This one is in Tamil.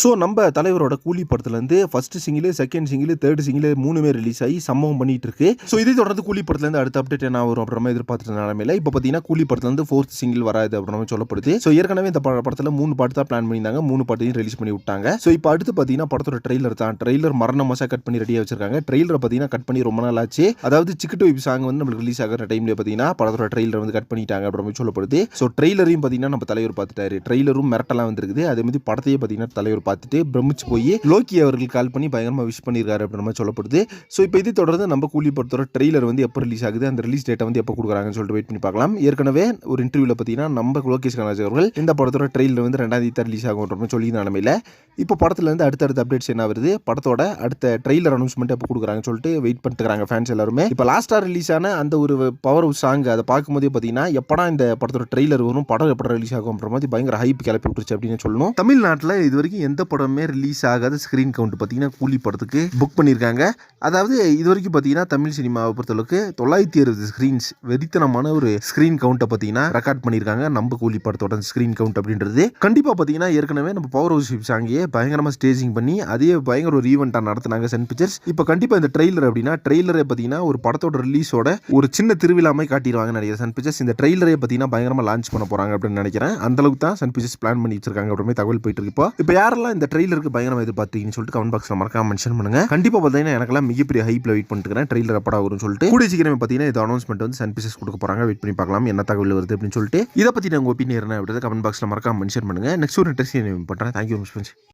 ஸோ நம்ம தலைவரோட கூலி படத்துலேருந்து first single, second single, third single 3மே ரிலீஸ் ஆகி சம்பவம் பண்ணிட்டு இருக்கு. ஸோ இதை தொடர்ந்து கூலி படத்துலேருந்து அடுத்த அப்டேட் என்ன வரும் அப்புறமா எதிர்பார்த்துட்டு நிலமையில இப்போ பார்த்தீங்கன்னா கூலி படத்துலேருந்து ஃபோர்த் சிங்கிள் வராது அப்படின்ற சொல்லப்படுது. ஸோ ஏற்கனவே இந்த படத்தில் 3 பாட்டு தான் பிளான் பண்ணியிருந்தாங்க, 3 பாட்டையும் ரிலீஸ் பண்ணி விட்டாங்க. ஸோ இப்போ அடுத்து பார்த்தீங்கன்னா படத்தோட ட்ரெய்லர் தான். ட்ரெய்லர் மரண மாசா கட் பண்ணி ரெடியாக வச்சிருக்காங்க. ட்ரெய்லரை பார்த்தீங்கன்னா கட் பண்ணி ரொம்ப நாள் ஆச்சு. அதாவது சிக்கிட்டு வைப்பு சாங் வந்து நம்மளுக்கு ரிலீஸ் ஆகிற டைம்ல பார்த்தீங்கன்னா படத்தோட ட்ரெய்லர் வந்து கட் பண்ணிட்டாங்க அப்படின்னு சொல்லப்படுது. ஸோ ட்ரெய்லரையும் பார்த்தீங்கன்னா நம்ம தலைவர் பார்த்துட்டாரு. ட்ரெய்லரும் மிரட்டலாம் வந்துருக்குது. அதே மாதிரி படத்தையே பார்த்தீங்கன்னா தலைவர் பார்த்துட்டு பிரமிச்சு போய் லோக்கி அவர்கள் கால் பண்ணி பயங்கரமா விஷ் பண்ணியிருக்காரு அப்படின்ற மாதிரி சொல்லப்படுது. ஸோ இப்போ இதை தொடர்ந்து நம்ம கூலி படத்தோட ட்ரெய்லர் வந்து எப்போ ரிலீஸ் ஆகுது, அந்த ரிலீஸ் டேட்டை வந்து எப்போ கொடுக்குறாங்கன்னு சொல்லிட்டு வெயிட் பண்ணி பார்க்கலாம். ஏற்கனவே ஒரு இன்டர்வியூல பார்த்தீங்கன்னா நம்ம லோகேஷ் கனகராஜ் அவர்கள் இந்த படத்தோட ட்ரெய்லர் வந்து 2ஆம் தேதி ரிலீஸ் ஆகும் சொல்லி நிலமையில இப்போ படத்துல இருந்து அடுத்தடுத்த அப்டேட்ஸ் என்ன வருது, படத்தோட அடுத்த ட்ரெய்லர் அனௌன்ஸ்மெண்ட் எப்போ கொடுக்குறாங்கன்னு சொல்லிட்டு வெயிட் பண்ணிட்டு ஃபேன்ஸ் எல்லாருமே. இப்போ லாஸ்டா ரிலீஸ் ஆன அந்த ஒரு பவர் சாங் அதை பார்க்கும்போதே பார்த்தீங்கன்னா எப்படா இந்த படத்தோட ட்ரெய்லர் வரும், படம் எப்படா ரிலீஸ் ஆகும் அப்படின்ற மாதிரி பயங்கர ஹைப் கிளப்பி விட்டுருச்சு அப்படின்னு சொல்லணும். தமிழ்நாட்டில் இது வரைக்கும் எந்த படமே ரிலீஸ் ஆகாத ஸ்கிரீன் கவுண்ட் பார்த்தீங்கன்னா கூலி படத்துக்கு புக் பண்ணியிருக்காங்க. அதாவது இது வரைக்கும் பார்த்தீங்கன்னா தமிழ் சினிமாவை பொறுத்தளவுக்கு 960 ஸ்கிரீன்ஸ் வெறித்தனமான ஒரு ஸ்கிரீன் கவுண்ட்டை பார்த்தீங்கன்னா ரெக்கார்ட் பண்ணியிருக்காங்க நம்ம கூலி படத்தோட ஸ்கிரீன் கவுண்ட் அப்படின்றது. கண்டிப்பாக பார்த்தீங்கன்னா ஏற்கனவே நம்ம பவர் ஹவுஸ் சாங்கியே பயங்கரமாக ஸ்டேஜிங் பண்ணி அதே பயங்கர ஒரு ஈவெண்ட்டாக நடத்தினாங்க சன் பிக்சர்ஸ். இப்போ கண்டிப்பாக இந்த ட்ரெய்லர் அப்படின்னா ட்ரெய்லரை பார்த்தீங்கன்னா ஒரு படத்தோட ரிலீஸோட ஒரு சின்ன திருவிழாமை காட்டிடுவாங்கன்னு நினைக்கிறேன் சன் பிக்சர்ஸ். இந்த ட்ரெய்லரை பார்த்தீங்கன்னா பயங்கரமாக லான்ச் பண்ண போகிறாங்க அப்படின்னு நினைக்கிறேன். அந்த அளவுக்கு தான் சன் பிக்சர்ஸ் பிளான் பண்ணி வச்சிருக்காங்க அப்படின்னு தகவல் போயிட்டு இருக்கு. இப்போ யாரெல்லாம் இந்த ட்ரெய்லருக்கு பயங்கரமாக எதிர்பார்த்தீங்கன்னு சொல்லிட்டு கமெண்ட் பாக்ஸ்ல மறக்காம மென்ஷன் பண்ணுங்க. கண்டிப்பாக பார்த்தீங்கன்னா எனக்கெல்லாம் மிகப்பெரிய ஹைப்ல வெயிட் பண்ணிட்டு இருக்கேன். ட்ரெய்லர் எப்படா வரும்னு சொல்லிட்டு கூடிய சீக்கிரமே பார்த்தீங்கன்னா இது அனௌன்ஸ்மெண்ட் வந்து சன் பிக்சர்ஸ் கொடுக்க போறாங்க. வெயிட் பண்ணி பார்க்கலாம் என்ன தகவல் வருது அப்படின்னு சொல்லிட்டு. இதை பத்தி உங்க ஒப்பீனியன் என்ன அப்படின்றத கமெண்ட் பாக்ஸ்ல மறக்காம மென்ஷன் பண்ணுங்க. நெக்ஸ்ட் ஒரு இன்ட்ரெஸ்டிங் பண்றேன். Thank you very much.